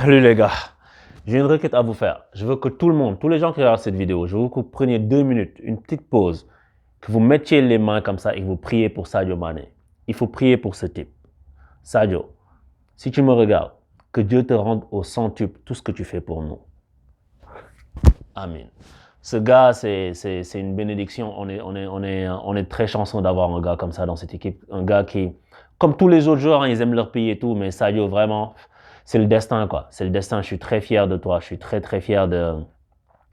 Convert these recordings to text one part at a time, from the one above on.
Salut les gars, j'ai une requête à vous faire. Je veux que tout le monde, tous les gens qui regardent cette vidéo, je veux que vous preniez 2 minutes, une petite pause, que vous mettiez les mains comme ça et que vous priez pour Sadio Mané. Il faut prier pour ce type. Sadio, si tu me regardes, que Dieu te rende au centuple tout ce que tu fais pour nous. Amen. Ce gars, c'est une bénédiction. On est très chanceux d'avoir un gars comme ça dans cette équipe. Un gars qui, comme tous les autres joueurs, hein, ils aiment leur pays et tout, mais Sadio, vraiment, c'est le destin, quoi. C'est le destin. Je suis très fier de toi. Je suis très, très fier de.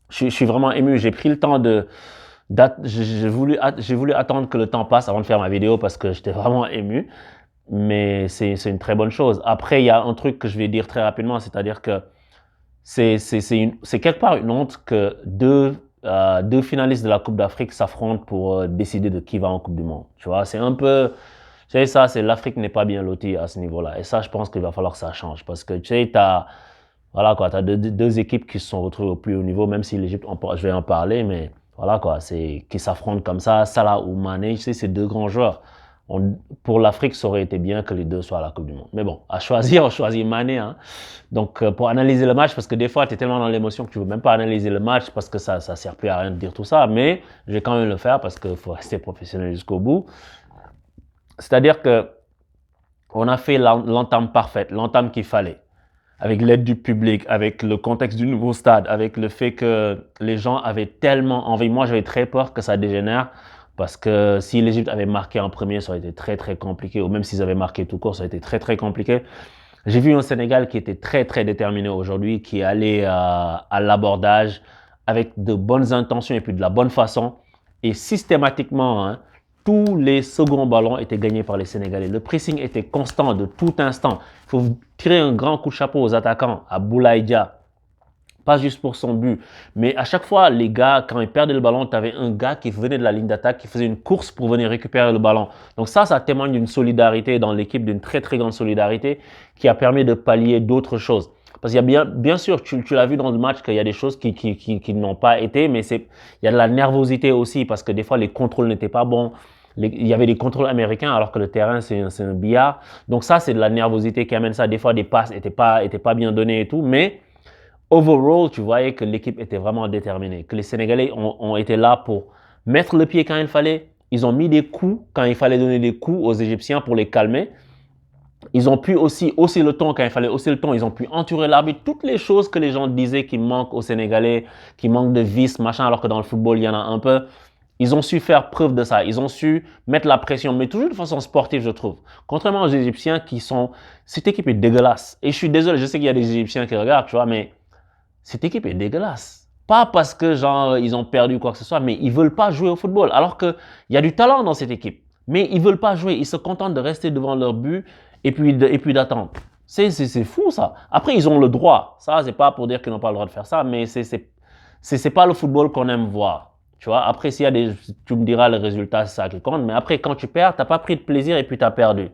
Je suis vraiment ému. J'ai pris le temps de. J'ai voulu attendre que le temps passe avant de faire ma vidéo parce que j'étais vraiment ému. Mais c'est une très bonne chose. Après, il y a un truc que je vais dire très rapidement, c'est-à-dire que c'est quelque part une honte que deux finalistes de la Coupe d'Afrique s'affrontent pour décider de qui va en Coupe du Monde. Tu vois, c'est un peu, tu sais, ça, c'est l'Afrique n'est pas bien lotie à ce niveau-là. Et ça, je pense qu'il va falloir que ça change parce que tu sais, voilà quoi, t'as deux équipes qui se sont retrouvées au plus haut niveau, même si l'Égypte, je vais en parler, mais voilà quoi, c'est qui s'affrontent comme ça. Salah ou Mané, tu sais, c'est deux grands joueurs. Pour l'Afrique, ça aurait été bien que les deux soient à la Coupe du Monde. Mais bon, à choisir, on choisit Mané. Hein. Donc, pour analyser le match, parce que des fois, tu es tellement dans l'émotion que tu ne veux même pas analyser le match parce que ça ne sert plus à rien de dire tout ça. Mais je vais quand même le faire parce qu'il faut rester professionnel jusqu'au bout. C'est-à-dire qu'on a fait l'entame parfaite, l'entame qu'il fallait. Avec l'aide du public, avec le contexte du nouveau stade, avec le fait que les gens avaient tellement envie. Moi, j'avais très peur que ça dégénère. Parce que si l'Égypte avait marqué en premier, ça aurait été très très compliqué. Ou même s'ils avaient marqué tout court, ça aurait été très très compliqué. J'ai vu un Sénégal qui était très très déterminé aujourd'hui, qui allait à l'abordage avec de bonnes intentions et puis de la bonne façon. Et systématiquement, hein, tous les seconds ballons étaient gagnés par les Sénégalais. Le pressing était constant de tout instant. Il faut tirer un grand coup de chapeau aux attaquants, à Boulaye Dia. Pas juste pour son but, mais à chaque fois, les gars, quand ils perdaient le ballon, tu avais un gars qui venait de la ligne d'attaque, qui faisait une course pour venir récupérer le ballon. Donc ça témoigne d'une solidarité dans l'équipe, d'une très très grande solidarité qui a permis de pallier d'autres choses. Parce qu'il y a bien sûr, tu l'as vu dans le match qu'il y a des choses qui n'ont pas été, mais il y a de la nervosité aussi parce que des fois les contrôles n'étaient pas bons. Il y avait des contrôles américains alors que le terrain c'est un billard. Donc ça c'est de la nervosité qui amène ça. Des fois des passes étaient pas bien données et tout, mais overall, tu voyais que l'équipe était vraiment déterminée, que les Sénégalais ont été là pour mettre le pied quand il fallait. Ils ont mis des coups quand il fallait donner des coups aux Égyptiens pour les calmer. Ils ont pu aussi hausser le ton quand il fallait hausser le ton. Ils ont pu entourer l'arbitre. Toutes les choses que les gens disaient qui manquent aux Sénégalais, qui manquent de vice, machin, alors que dans le football, il y en a un peu. Ils ont su faire preuve de ça. Ils ont su mettre la pression, mais toujours de façon sportive, je trouve. Contrairement aux Égyptiens qui sont... Cette équipe est dégueulasse. Et je suis désolé, je sais qu'il y a des Égyptiens qui regardent, tu vois, mais cette équipe est dégueulasse. Pas parce que genre ils ont perdu quoi que ce soit, mais ils veulent pas jouer au football. Alors qu'il y a du talent dans cette équipe. Mais ils veulent pas jouer. Ils se contentent de rester devant leur but et puis d'attendre. C'est fou ça. Après, ils ont le droit. Ça, c'est pas pour dire qu'ils n'ont pas le droit de faire ça, mais c'est pas le football qu'on aime voir. Tu vois, après, s'il y a tu me diras le résultat, c'est ça qui compte. Mais après, quand tu perds, t'as pas pris de plaisir et puis tu as perdu.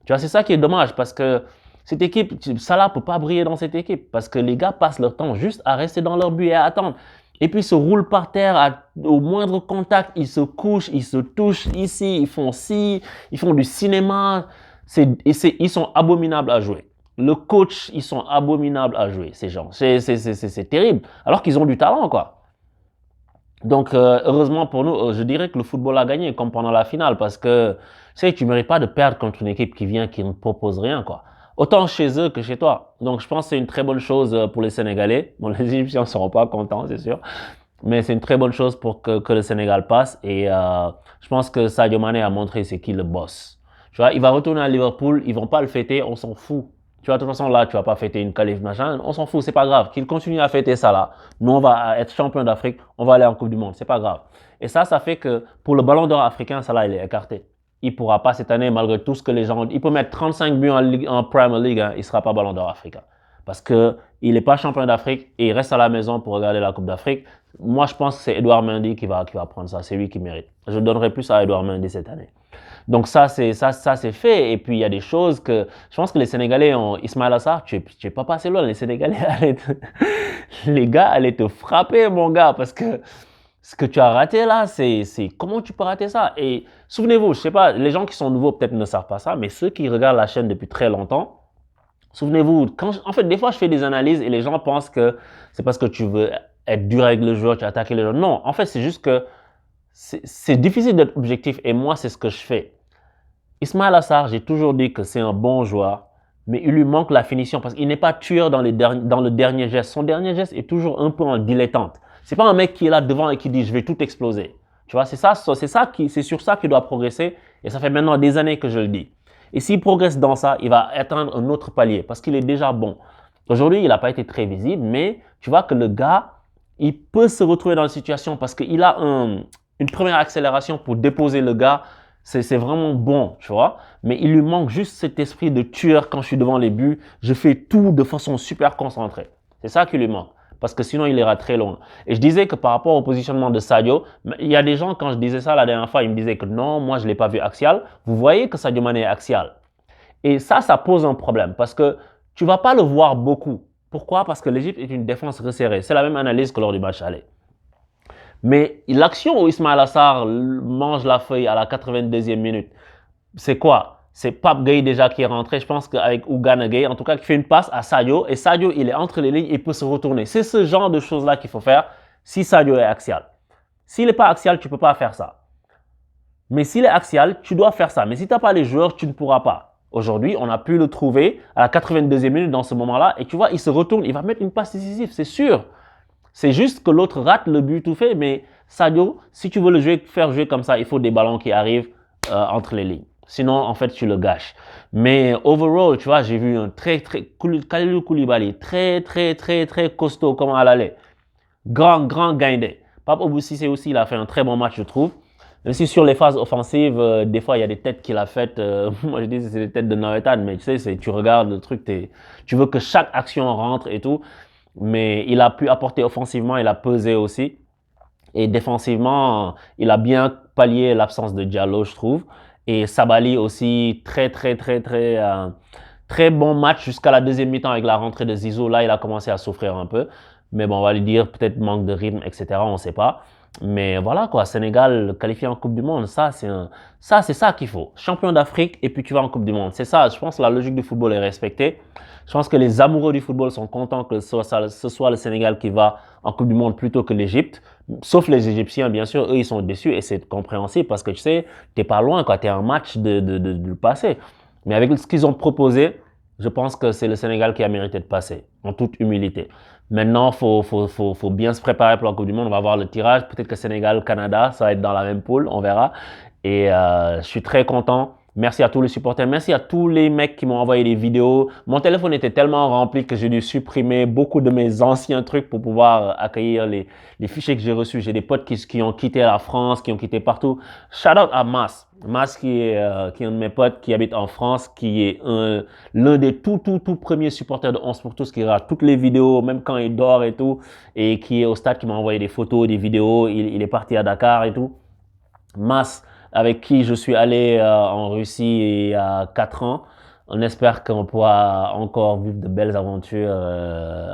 Tu vois, c'est ça qui est dommage parce que cette équipe, Salah peut pas briller dans cette équipe parce que les gars passent leur temps juste à rester dans leur but et à attendre. Et puis ils se roulent par terre au moindre contact, ils se couchent, ils se touchent ici, ils font du cinéma. Ils sont abominables à jouer. Le coach, ils sont abominables à jouer, ces gens. C'est terrible. Alors qu'ils ont du talent, quoi. Donc, heureusement pour nous, je dirais que le football a gagné, comme pendant la finale, parce que, tu sais, tu ne mérites pas de perdre contre une équipe qui vient, qui ne propose rien, quoi. Autant chez eux que chez toi. Donc, je pense que c'est une très bonne chose pour les Sénégalais. Bon, les Égyptiens ne seront pas contents, c'est sûr. Mais c'est une très bonne chose pour que le Sénégal passe. Et je pense que Sadio Mané a montré c'est qui le boss. Tu vois, il va retourner à Liverpool, ils vont pas le fêter, on s'en fout. Tu vois, de toute façon, là, tu vas pas fêter une qualif, machin, on s'en fout, c'est pas grave. Qu'il continue à fêter ça, là. Nous, on va être champion d'Afrique, on va aller en Coupe du Monde, c'est pas grave. Et ça fait que pour le ballon d'or africain, ça, là, il est écarté. Il pourra pas cette année, malgré tout ce que les gens... Il peut mettre 35 buts en Premier League, hein, il sera pas ballon d'or africain. Parce que il est pas champion d'Afrique et il reste à la maison pour regarder la Coupe d'Afrique. Moi, je pense que c'est Edouard Mendy qui va prendre ça. C'est lui qui mérite. Je donnerai plus à Edouard Mendy cette année. Donc ça c'est fait. Et puis il y a des choses que je pense que les Sénégalais ont Ismaïla Assar, tu es pas passé loin. Les Sénégalais les gars allaient te frapper, mon gars, parce que ce que tu as raté là, c'est comment tu peux rater ça? Et souvenez-vous, je sais pas, les gens qui sont nouveaux peut-être ne savent pas ça, mais ceux qui regardent la chaîne depuis très longtemps, Souvenez-vous, en fait, des fois, je fais des analyses et les gens pensent que c'est parce que tu veux être dur avec le joueur, tu as attaqué le joueur. Non, en fait, c'est juste que c'est difficile d'être objectif et moi, c'est ce que je fais. Ismaïla Sarr, j'ai toujours dit que c'est un bon joueur, mais il lui manque la finition parce qu'il n'est pas tueur dans le dernier geste. Son dernier geste est toujours un peu en dilettante. C'est pas un mec qui est là devant et qui dit je vais tout exploser. Tu vois, c'est sur ça qu'il doit progresser et ça fait maintenant des années que je le dis. Et s'il progresse dans ça, il va atteindre un autre palier parce qu'il est déjà bon. Aujourd'hui, il n'a pas été très visible, mais tu vois que le gars, il peut se retrouver dans la situation parce qu'il a une première accélération pour déposer le gars. C'est vraiment bon, tu vois. Mais il lui manque juste cet esprit de tueur quand je suis devant les buts. Je fais tout de façon super concentrée. C'est ça qui lui manque. Parce que sinon, il ira très loin. Et je disais que par rapport au positionnement de Sadio, il y a des gens, quand je disais ça la dernière fois, ils me disaient que non, moi, je ne l'ai pas vu axial. Vous voyez que Sadio Mané est axial. Et ça pose un problème parce que tu ne vas pas le voir beaucoup. Pourquoi? Parce que l'Égypte est une défense resserrée. C'est la même analyse que lors du match aller. Mais l'action où Ismaïla Sarr mange la feuille à la 82e minute, c'est quoi? C'est Pape Gueye déjà qui est rentré, je pense qu'avec Ougana Gueye, en tout cas qui fait une passe à Sadio, et Sadio il est entre les lignes et peut se retourner. C'est ce genre de choses-là qu'il faut faire si Sadio est axial. S'il n'est pas axial, tu ne peux pas faire ça. Mais s'il est axial, tu dois faire ça. Mais si tu n'as pas les joueurs, tu ne pourras pas. Aujourd'hui, on a pu le trouver à la 82e minute dans ce moment-là, et tu vois, il se retourne, il va mettre une passe décisive, c'est sûr. C'est juste que l'autre rate le but tout fait, mais Sadio, si tu veux le faire jouer comme ça, il faut des ballons qui arrivent entre les lignes. Sinon, en fait, tu le gâches. Mais overall, tu vois, j'ai vu un Kalidou Koulibaly, très costaud, comment elle allait. Grand Gaindé. Pape Abou Cissé aussi, il a fait un très bon match, je trouve. Même si sur les phases offensives, des fois, il y a des têtes qu'il a faites. Moi, je dis que c'est des têtes de Nawetan, mais tu sais, tu regardes le truc, tu veux que chaque action rentre et tout. Mais il a pu apporter offensivement, il a pesé aussi. Et défensivement, il a bien pallié l'absence de Diallo, je trouve. Et Sabali aussi, très bon match jusqu'à la deuxième mi-temps avec la rentrée de Zizou. Là, il a commencé à souffrir un peu. Mais bon, on va lui dire peut-être manque de rythme, etc. On ne sait pas. Mais voilà quoi, Sénégal qualifié en Coupe du Monde, c'est ça qu'il faut. Champion d'Afrique et puis tu vas en Coupe du Monde. C'est ça, je pense que la logique du football est respectée. Je pense que les amoureux du football sont contents que ce soit le Sénégal qui va en Coupe du Monde plutôt que l'Égypte. Sauf les Égyptiens, bien sûr, eux ils sont déçus et c'est compréhensible parce que tu sais, t'es pas loin quoi, t'es un match de passer. Mais avec ce qu'ils ont proposé, je pense que c'est le Sénégal qui a mérité de passer, en toute humilité. Maintenant, faut bien se préparer pour la Coupe du Monde. On va voir le tirage. Peut-être que Sénégal, Canada, ça va être dans la même poule. On verra. Et je suis très content. Merci à tous les supporters. Merci à tous les mecs qui m'ont envoyé des vidéos. Mon téléphone était tellement rempli que j'ai dû supprimer beaucoup de mes anciens trucs pour pouvoir accueillir les fichiers que j'ai reçus. J'ai des potes qui ont quitté la France, qui ont quitté partout. Shout out à Mas. Mas qui est un de mes potes qui habite en France, qui est l'un des tout premiers supporters de 11 pour tous, qui regarde toutes les vidéos, même quand il dort et tout, et qui est au stade, qui m'a envoyé des photos, des vidéos. Il est parti à Dakar et tout. Mas, avec qui je suis allé en Russie il y a 4 ans. On espère qu'on pourra encore vivre de belles aventures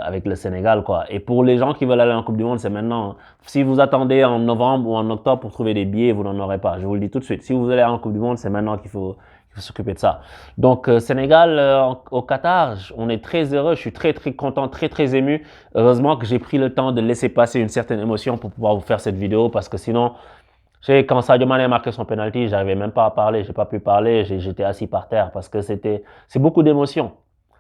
avec le Sénégal, quoi. Et pour les gens qui veulent aller en Coupe du Monde, c'est maintenant. Si vous attendez en novembre ou en octobre pour trouver des billets, vous n'en aurez pas. Je vous le dis tout de suite. Si vous allez en Coupe du Monde, c'est maintenant qu'il faut s'occuper de ça. Donc, Sénégal au Qatar, on est très heureux. Je suis très content, très ému. Heureusement que j'ai pris le temps de laisser passer une certaine émotion pour pouvoir vous faire cette vidéo parce que sinon, quand Sadio Mané a marqué son penalty, j'arrivais même pas à parler, j'ai pas pu parler, j'étais assis par terre parce que c'est beaucoup d'émotions.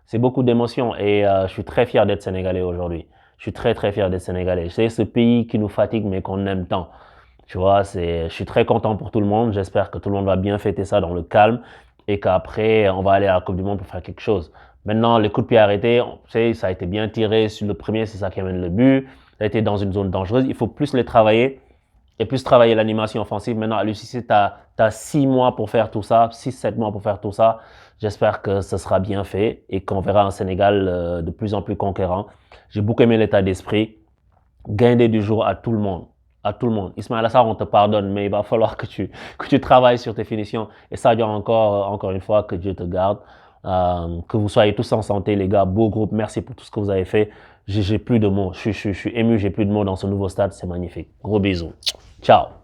C'est beaucoup d'émotions et je suis très fier d'être sénégalais aujourd'hui. Je suis très fier d'être sénégalais. C'est ce pays qui nous fatigue mais qu'on aime tant. Tu vois, je suis très content pour tout le monde. J'espère que tout le monde va bien fêter ça dans le calme et qu'après on va aller à la Coupe du Monde pour faire quelque chose. Maintenant, les coups de pied arrêtés, ça a été bien tiré sur le premier, c'est ça qui amène le but. Ça a été dans une zone dangereuse. Il faut plus les travailler. Et plus travailler l'animation offensive. Maintenant, à l'UCC, tu as 6 mois pour faire tout ça, 6-7 mois pour faire tout ça. J'espère que ce sera bien fait et qu'on verra un Sénégal de plus en plus conquérant. J'ai beaucoup aimé l'état d'esprit. Guindé du jour à tout le monde. À tout le monde. Ismaïla Sarr, on te pardonne, mais il va falloir que tu travailles sur tes finitions. Et ça, encore une fois, que Dieu te garde. Que vous soyez tous en santé, les gars. Beau groupe. Merci pour tout ce que vous avez fait. J'ai plus de mots. Je suis ému, j'ai plus de mots dans ce nouveau stade. C'est magnifique. Gros bisous. Ciao.